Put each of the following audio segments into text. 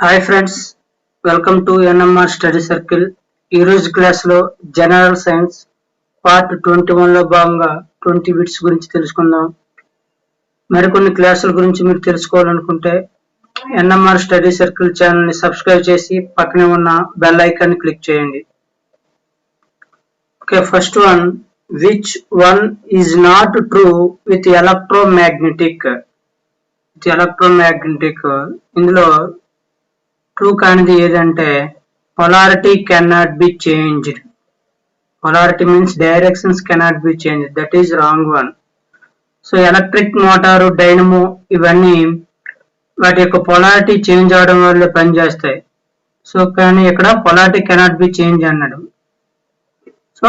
Hi friends, welcome to NMR study circle. ఈరోజు క్లాస్లో general science part 21లో భాగంగా 20 bits గురించి తెలుసుకుందాం. మరికొన్ని క్లాసుల గురించి మీరు తెలుసుకోవాలనుకుంటే ఎన్ఎంఆర్ స్టడీ సర్కిల్ ఛానల్ని సబ్స్క్రైబ్ చేసి పక్కనే ఉన్న బెల్ ఐకాన్ని క్లిక్ చేయండి. Okay, first one, which one is not true with electromagnetic? ఇందులో ట్రూ కానిది ఏదంటే polarity cannot be changed. Polarity means directions cannot be changed. That is wrong one. So electric motor, dynamo ఇవన్నీ వాటి యొక్క polarity change అవడం వల్ల పనిచేస్తాయి. So కానీ ఇక్కడ పొలారిటీ కెనాట్ బి చేంజ్ అన్నాడు. సో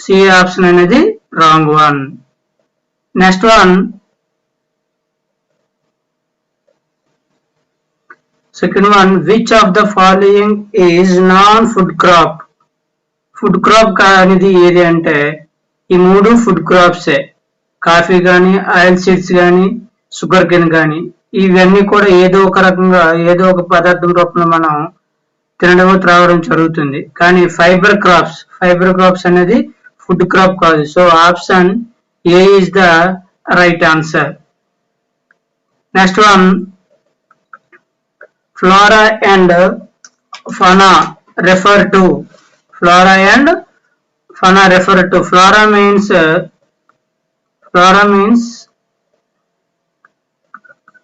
సి ఆప్షన్ అనేది wrong one. Next one, second one, which of the following is non-food crop? Food crop అనేది ఏది అంటే ఈ మూడు ఫుడ్ క్రాప్సే. కాఫీ కానీ, ఆయిల్ సీడ్స్ కానీ, షుగర్ కేన్ కానీ, ఇవన్నీ కూడా ఏదో ఒక రకంగా ఏదో ఒక పదార్థం రూపంలో మనం తినడం త్రాగడం జరుగుతుంది. కానీ ఫైబర్ క్రాప్స్ అనేది ఫుడ్ క్రాప్ కాదు. So option A is the right answer. Next one, flora and fauna refer to. Flora means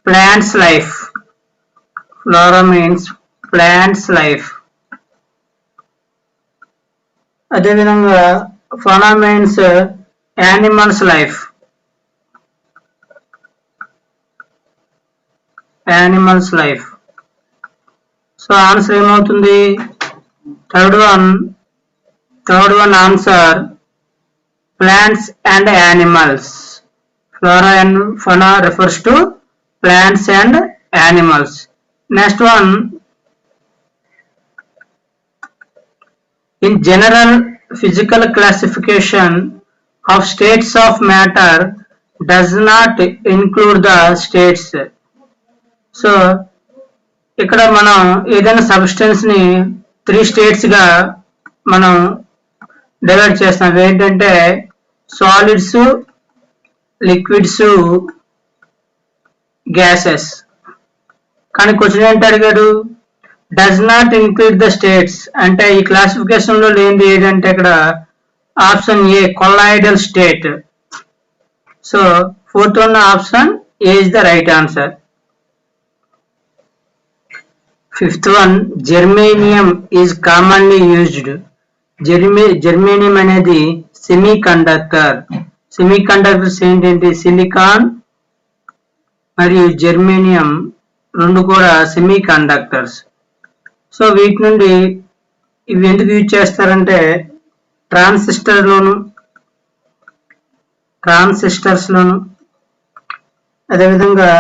plants life. అదే విధంగా fauna means animals life. So answer ఏమవుతుంది? Third one answer plants and animals. Flora and fauna refers to plants and animals. Next one, in general physical classification of states of matter does not include the states. So ఇక్కడ మనం ఏదైనా substance ని 3 states గా మనం divide చేస్తాం. ఏంటంటే solids, liquids, gases. కానీ question ఏంటి అడిగాడు? Does not include the states అంటే ఈ క్లాసిఫికేషన్ లో లేనిది ఏదంటే ఇక్కడ option A colloidal state. So fourth one option A is the right answer. Fifth one, germanium is commonly used. Germanium అనేది సెమీ కండక్టర్స్ ఏంటంటే సిలికాన్ మరియు జెర్మేనియం రెండు కూడా సెమీ కండక్టర్స్. సో వీటి నుండి ఇవి ఎందుకు యూజ్ చేస్తారంటే ట్రాన్సిస్టర్స్ లోను అదేవిధంగా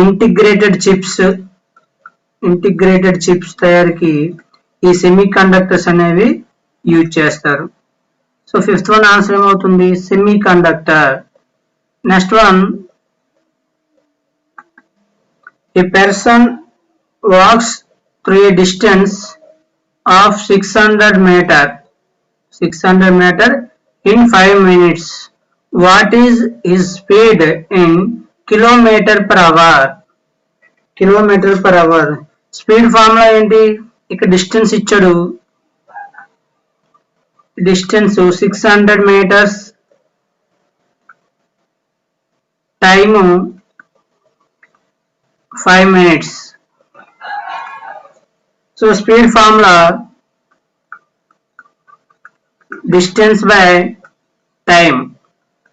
ఇంటిగ్రేటెడ్ చిప్స్ తయారీకి ఈ సెమీ కండక్టర్స్ అనేవి యూజ్ చేస్తారు. సో ఫిఫ్త్ వన్ ఆన్సర్ ఏమవుతుంది? Semiconductor. Next one, a person walks through a distance of 600 meter in 5 minutes. What is his speed in kilometer per hour? Speed formula ఏంటి? ఇక్కడ distance ఇచ్చాడు. Distance 600 meters, time 5 minutes. So speed formula distance by time.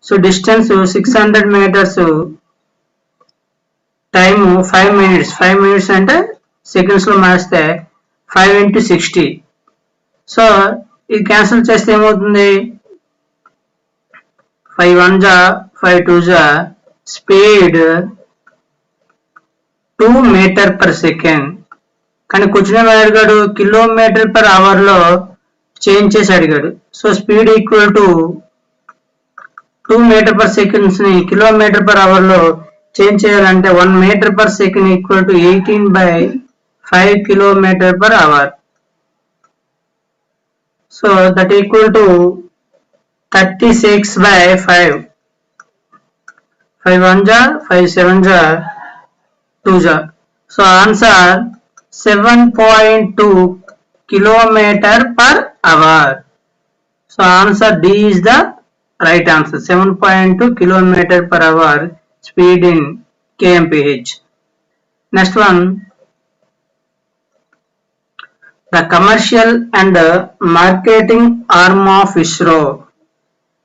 So distance 600 meters, time 5 minutes. 5 minutes అంటే seconds లో మార్చితే 5 into 60. So ఇది cancel చేస్తే ఏమవుతుంది? 5 1 జా 5 2 జా స్పీడ్ 2 meter per second. కానీ క్వశ్చన్ ఏమని అడిగాడు? కిలోమీటర్ పర్ అవర్ లో చేంజ్ చేసి అడిగాడు. So speed equal to 2 meter per second ని కిలోమీటర్ పర్ అవర్ లో చేంజ్ చేయాలంటే 1 meter per second equal to 18 by 5 km/h. So that equal to 36 by 5. 5 1 ja, 5 7 ja, 2 ja. So answer 7.2 km/h. So answer D is the right answer. 7.2 km/h speed in kmph. Next one, the commercial and marketing arm of ISRO.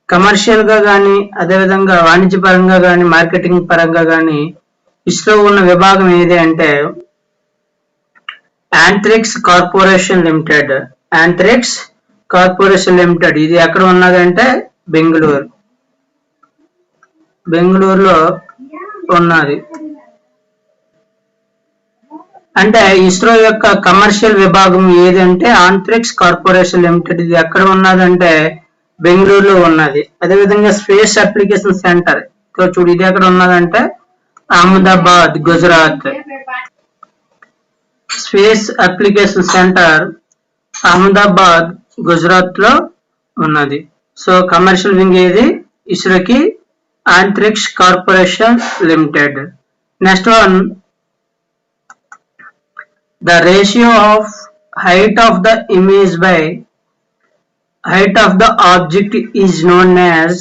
Commercial గా కానీ అదేవిధంగా వాణిజ్య పరంగా కానీ marketing పరంగా కానీ ఇస్రో ఉన్న విభాగం ఏది అంటే Antrix corporation limited. Antrix corporation limited ఇది ఎక్కడ ఉన్నదంటే బెంగళూరులో ఉన్నది. అంటే ఇస్రో యొక్క కమర్షియల్ విభాగం ఏదంటే యాంత్రిక్స్ కార్పొరేషన్ లిమిటెడ్. ఇది ఎక్కడ ఉన్నదంటే బెంగళూరులో ఉన్నది. అదేవిధంగా స్పేస్ అప్లికేషన్ సెంటర్ చూడు ఇది ఎక్కడ ఉన్నదంటే Ahmedabad, Gujarat. Space application centre Ahmedabad, Gujarat లో ఉన్నది. సో కమర్షియల్ వింగ్ ఏది ఇస్రోకి Antrix corporation limited. Next one, the ratio of height of the image by height of the object is known as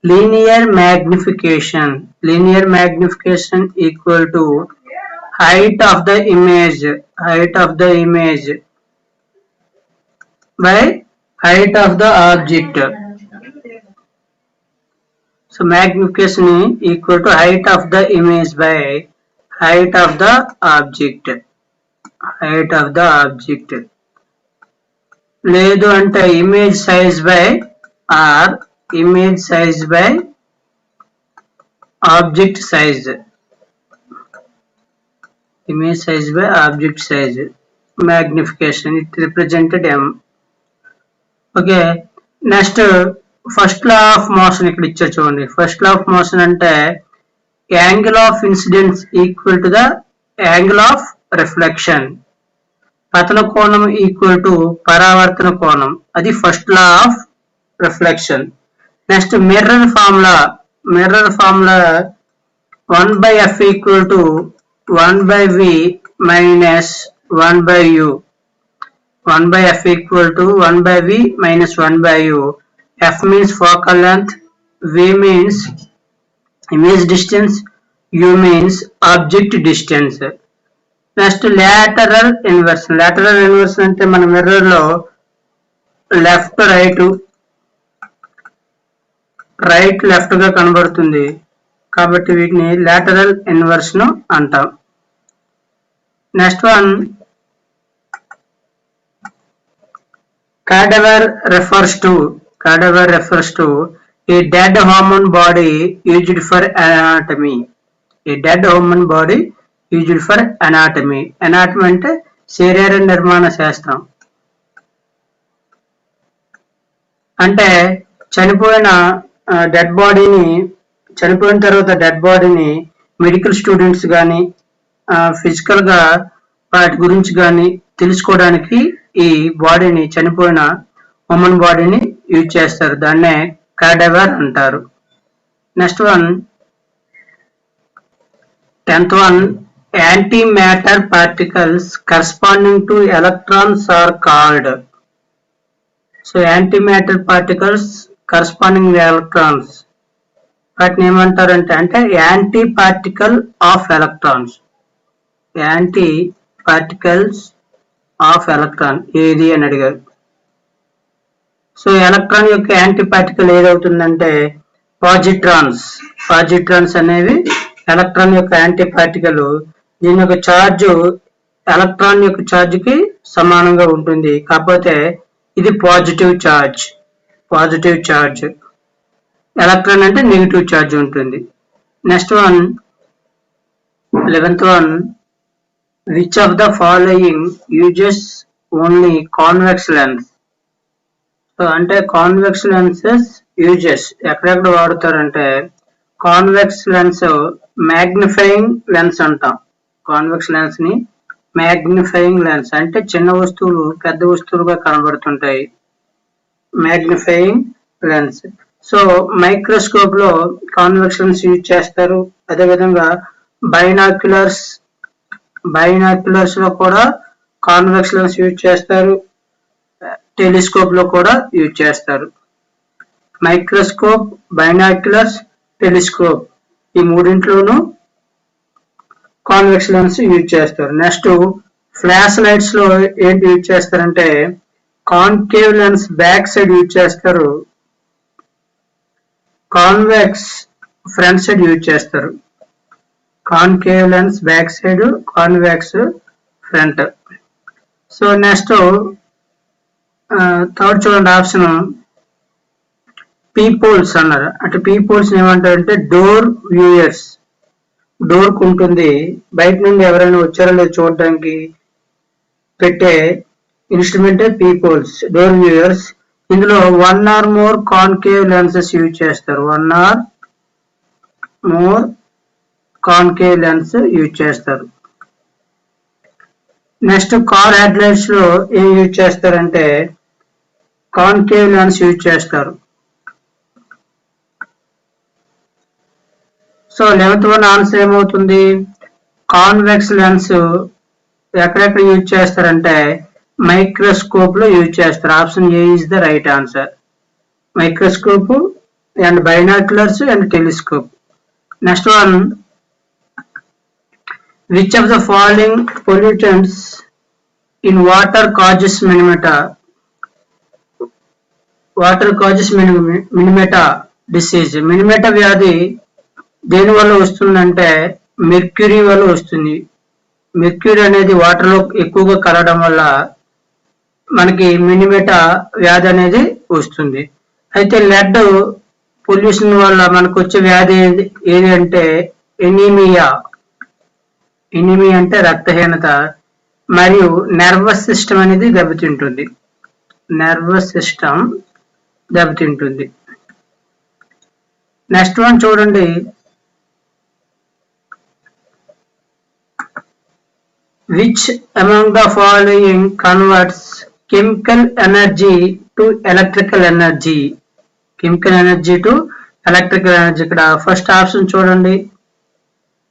linear magnification. Linear magnification equal to height of the image by height of the object. So magnification equal to height of the image by height of the object. లేదు అంటే image size by object size. magnification it represented m. Okay, next first law of motion ఇక్కడ ఇచ్చారు చూడండి. First law of motion అంటే angle of incidence equal to the angle of reflection. పతన కోణం equal to పరావర్తన కోణం, అది first law of reflection. Next mirror formula 1/f equal to 1/v minus 1/u. 1/f equal to 1/v minus 1/u. F means focal length, v means image distance, u means object distance. Next lateral inversion. Lateral inversion అంటే మన mirror లో left left గా కనబడుతుంది కాబట్టి వీటిని lateral inversion అంటాం. Next one, cadaver refers to a dead human body used for anatomy. anatomy అంటే శరీర నిర్మాణ శాస్త్రం. అంటే చనిపోయిన తర్వాత డెడ్ బాడీని మెడికల్ స్టూడెంట్స్ కానీ ఫిజికల్ గా వాటి గురించి కానీ తెలుసుకోవడానికి ఈ బాడీని చనిపోయిన హ్యూమన్ బాడీని యూజ్ చేస్తారు. దాన్నే కాడెవర్ అంటారు. Next one, 10th one, antimatter particles corresponding to electrons are called. So antimatter particles corresponding electrons వాటిని ఏమంటారంటే antiparticle of electrons. Antiparticles of electron ఏది అని అడిగారు. సో ఎలక్ట్రాన్ యొక్క యాంటీ పార్టికల్ ఏదవుతుందంటే positrons అనేవి electron యొక్క antiparticle. దీని యొక్క ఛార్జ్ ఎలక్ట్రాన్ యొక్క ఛార్జ్ కి సమానంగా ఉంటుంది, కాకపోతే ఇది పాజిటివ్ ఛార్జ్. ఎలక్ట్రాన్ అంటే నెగిటివ్ ఛార్జ్ ఉంటుంది. Next one, 11th one, which of the following uses only convex lens? So convex lenses uses ఎక్కడెక్కడ వాడతారంటే కాన్వెక్స్ లెన్స్ మ్యాగ్నిఫైయింగ్ లెన్స్ అంటాం. కాన్వెక్స్ లెన్స్ ని మ్యాగ్నిఫైయింగ్ లెన్స్ అంటే చిన్న వస్తువులు పెద్ద వస్తువులుగా కనబడుతుంటాయి. Magnifying lens. సో మైక్రోస్కోప్ లో కాన్వెక్స్ లెన్స్ యూజ్ చేస్తారు. అదేవిధంగా బైనాక్యులర్స్ లో కూడా కాన్వెక్స్ లెన్స్ యూజ్ చేస్తారు. టెలిస్కోప్ లో కూడా యూజ్ చేస్తారు. మైక్రోస్కోప్, బైనాక్యులర్స్, టెలిస్కోప్ ఈ మూడింట్లోనూ కాన్వెక్స్ లెన్స్ యూజ్ చేస్తారు. నెక్స్ట్ ఫ్లాష్ లైట్స్ లో ఏంటి యూజ్ చేస్తారంటే concave lens back side use చేస్తారు. కాన్వెక్స్ ఫ్రంట్ సైడ్ యూజ్ చేస్తారు. Concave lens back side, convex front. So next third చూడండి ఆప్షన్ పీపోల్స్ అన్నారు. అంటే పీపోల్స్ ఏమంటారంటే డోర్ వ్యూయర్స్. డోర్ కు ఉంటుంది, బయట నుండి ఎవరైనా వచ్చారో లేదో చూడడానికి పెట్టే ఇన్స్ట్రుమెంటే పీపోల్స్, డోర్ వ్యూయర్స్. ఇందులో 1 or more concave lenses use చేస్తారు. 1 or more concave lens use చేస్తారు. నెక్స్ట్ కార్ హెడ్ లైట్స్ లో ఏం యూజ్ చేస్తారంటే కాన్కేవ్ లెన్స్ యూజ్ చేస్తారు. సో 11th వన్ ఆన్సర్ ఏమవుతుంది? కాన్వెక్స్ లెన్స్ ఎక్కడెక్కడ యూజ్ చేస్తారంటే మైక్రోస్కోప్ లో యూజ్ చేస్తారు. Option A is the right answer. Microscope and binoculars and telescope. Next one, which of the following pollutants in water causes Minamata? Water causes Minamata disease. Minamata వ్యాధి దేని వల్ల వస్తుందంటే mercury వల్ల వస్తుంది. Mercury అనేది water లో ఎక్కువగా కలవడం వల్ల మనకి మినిమేటా వ్యాధి అనేది వస్తుంది. అయితే లెడ్ పొల్యూషన్ వల్ల మనకు వచ్చే వ్యాధి ఏది అంటే ఎనీమియా. ఎనీమియా అంటే రక్తహీనత. మరియు నర్వస్ సిస్టమ్ అనేది దెబ్బతింటుంది. నర్వస్ సిస్టమ్ దెబ్బతింటుంది. నెక్స్ట్ వన్ చూడండి, which among the following converts chemical energy to electrical energy? Chemical energy to electrical energy. ఇక్కడ ఫస్ట్ ఆప్షన్ చూడండి,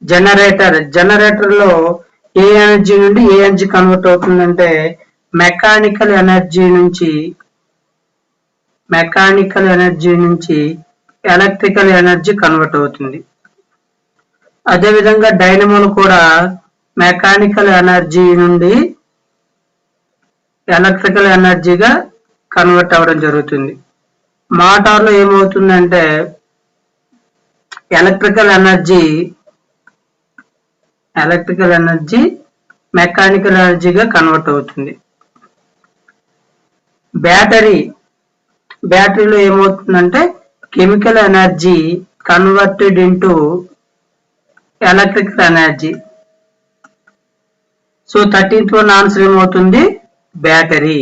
జనరేటర్. జనరేటర్ లో ఏ ఎనర్జీ నుండి ఏ ఎనర్జీ కన్వర్ట్ అవుతుందంటే మెకానికల్ ఎనర్జీ నుంచి ఎలక్ట్రికల్ ఎనర్జీ కన్వర్ట్ అవుతుంది. అదేవిధంగా డైనమోలు కూడా మెకానికల్ ఎనర్జీ నుండి ఎలక్ట్రికల్ ఎనర్జీగా కన్వర్ట్ అవ్వడం జరుగుతుంది. మోటార్లో ఏమవుతుందంటే ఎలక్ట్రికల్ ఎనర్జీ మెకానికల్ ఎనర్జీగా కన్వర్ట్ అవుతుంది. బ్యాటరీలో ఏమవుతుందంటే chemical energy converted into electrical energy. So 13th one answer ఏమవుతుంది? Battery.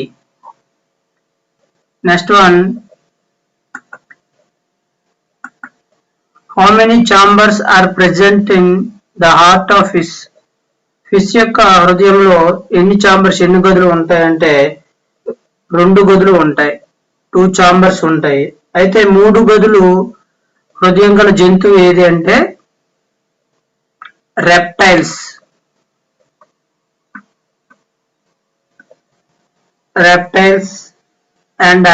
Next one, how many chambers are present in the heart of fish? Fish యొక్క హృదయంలో ఎన్ని గదులు ఉంటాయంటే 2 గదులు ఉంటాయి. 2 చాంబర్స్ ఉంటాయి. అయితే 3 గదులు హృదయం గల జంతువు ఏది అంటే reptiles. And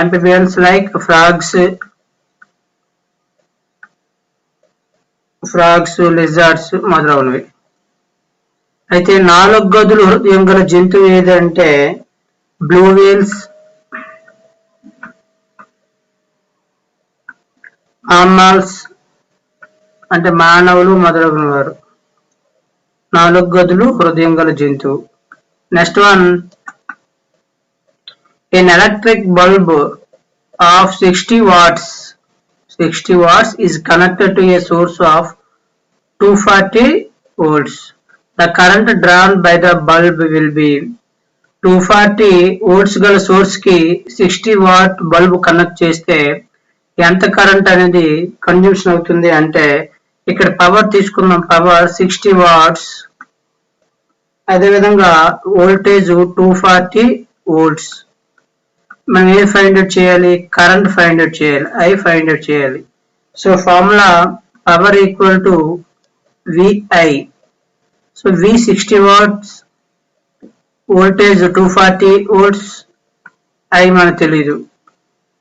amphibians like frogs, lizards మొదలగునవి. అయితే 4 గదులు హృదయం గల జంతువు ఏదంటే బ్లూ వేల్స్, మామల్స్ అంటే మానవులు మొదలగున వారు. 4 గదులు హృదయం గల జంతువు. Next one, an electric bulb of 60 watts is connected to a source of 240 volts. The current drawn by the bulb will be 240 volts గల సోర్స్ కి 60 వాట్ బల్బ్ కనెక్ట్ చేస్తే ఎంత కరెంట్ అనేది కన్జ్యూమ్షన్ అవుతుంది అంటే ఇక్కడ పవర్ తీసుకున్నాం, పవర్ 60 వాట్స్. అదేవిధంగా వోల్టేజ్ 240 వోల్ట్స్. మనం ఏం ఫైండ్ అవుట్ చేయాలి? కరెంట్ ఫైండ్ అవుట్ చేయాలి, ఐ ఫైండ్ అవుట్ చేయాలి. So formula power equal to VI. So V 60 watts, voltage 240 volts, I మనకు తెలీదు.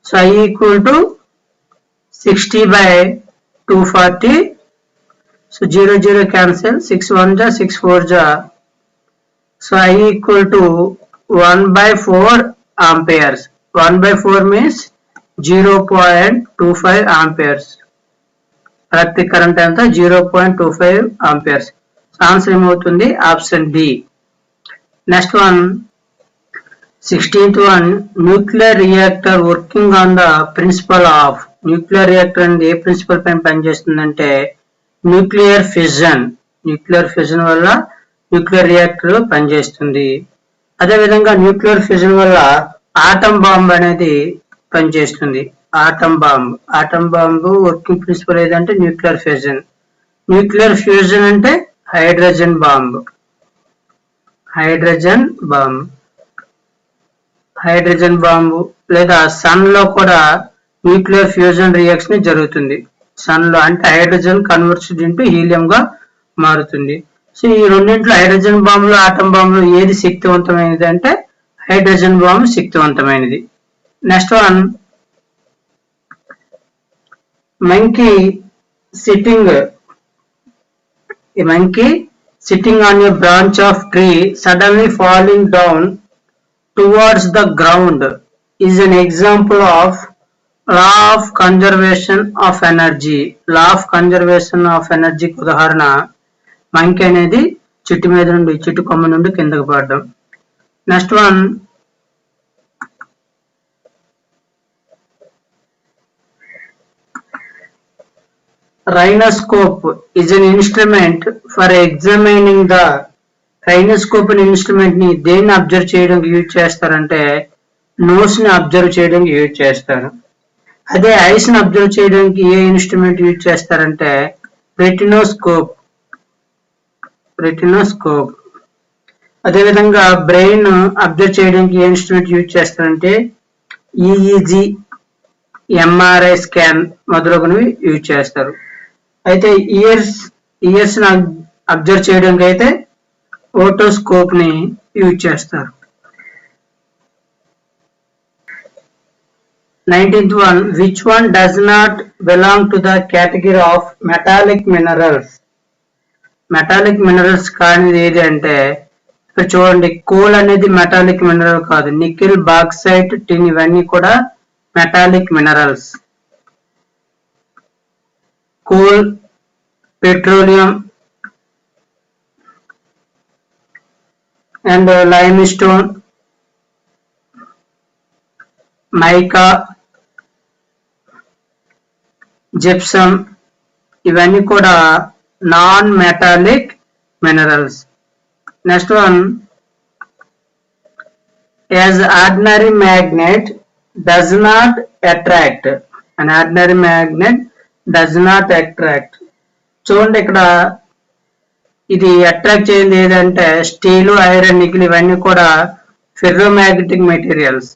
So I equal to 60 by 240. So 0 0 cancel, 6 1 ja 6 4 ja. So I equal to 1 by 4 amperes. 1 by 4 means 0.25 amperes. Electric current anta 0.25 amperes. So answer ఏమవుతుంది? Option D. Next one, 16th one, nuclear reactor working on the principle of. Nuclear reactor అనేది ఏ principal పైన పనిచేస్తుందంటే nuclear fission. Nuclear fission వల్ల nuclear reactor పనిచేస్తుంది. అదేవిధంగా nuclear fission వల్ల atom bomb అనేది పనిచేస్తుంది. Atom bomb working principle ఏదంటే న్యూక్లియర్ ఫ్యూజన్. న్యూక్లియర్ ఫ్యూజన్ అంటే హైడ్రోజన్ బాంబ్. హైడ్రోజన్ బాంబు లేదా సన్ లో కూడా న్యూక్లియర్ ఫ్యూజన్ రియాక్షన్ జరుగుతుంది. సన్ లో అంటే హైడ్రోజన్ కన్వర్టెడ్ ఇంటూ హీలియం గా మారుతుంది. సో ఈ రెండింటిలో హైడ్రోజన్ బాంబులో ఆటం బాంబులో ఏది శక్తివంతమైనది అంటే హైడ్రోజన్ బాంబు శక్తివంతమైనది. Next one, monkey sitting on a branch of tree suddenly falling down towards the ground is an example of law of conservation of energy. Law of conservation of energy కి ఉదాహరణ monkey అనేది చెట్టు కొమ్మ నుండి కిందకు పడడం. Next one, rhinoscope is an instrument for examining the. rhinoscope అనే instrument ని దేన్ని అబ్జర్వ్ చేయడానికి యూజ్ చేస్తారంటే నోస్ ని అబ్జర్వ్ చేయడానికి యూజ్ చేస్తారు. అదే ఐస్ ని అబ్జర్వ్ చేయడానికి ఏ ఇన్స్ట్రుమెంట్ యూజ్ చేస్తారంటే రెటినోస్కోప్. అదేవిధంగా బ్రెయిన్ అబ్జర్వ్ చేయడానికి ఏ ఇన్స్ట్రుమెంట్ యూజ్ చేస్తారంటే ఈఈజీ, ఎంఆర్ఐ స్కాన్ మొదలగునవి యూజ్ చేస్తారు. అయితే ఇయర్స్ ని అబ్జర్వ్ చేయడానికి అయితే ఓటోస్కోప్ ని యూజ్ చేస్తారు. 19th one, which one does not belong to the category of metallic minerals? Metallic minerals కానిది ఏది అంటే ఇక్కడ చూడండి, కోల్ అనేది మెటాలిక్ మినరల్ కాదు. నికెల్, బాక్సైట్, టిన్ ఇవన్నీ కూడా మెటాలిక్ మినరల్స్. Coal, petroleum and limestone, mica, gypsum ఇవన్నీ కూడా non metallic minerals. Next one, as ordinary magnet does not attract. And ordinary magnet does not attract. చూడండి ఇక్కడ ఇది అట్రాక్ట్ చేయండి ఏదంటే స్టీలు, ఐరన్, నికిల్ ఇవన్నీ కూడా ఫెర్రోమాగ్నెటిక్ మెటీరియల్స్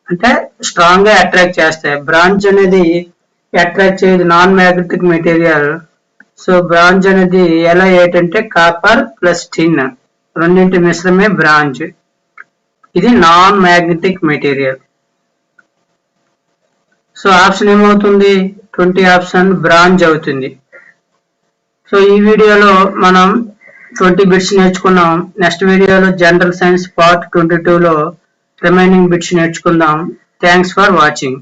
అంటే స్ట్రాంగ్ గా అట్రాక్ట్ చేస్తాయి. బ్రాంజ్ అనేది అట్రాక్ట్ చేయదు, non magnetic material. So bronze అనేది ఎలా ఏంటంటే కాపర్ ప్లస్ టిన్ రెండింటి మిశ్రమే బ్రాంజ్. ఇది non magnetic material. So option ఏమవుతుంది? 20 ఆప్షన్ బ్రాంజ్ అవుతుంది. సో ఈ వీడియోలో మనం 20 బిట్స్ నేర్చుకున్నాం. నెక్స్ట్ వీడియోలో జనరల్ సైన్స్ పార్ట్ 22లో రిమైనింగ్ బిట్స్ నేర్చుకుందాం. Thanks for watching.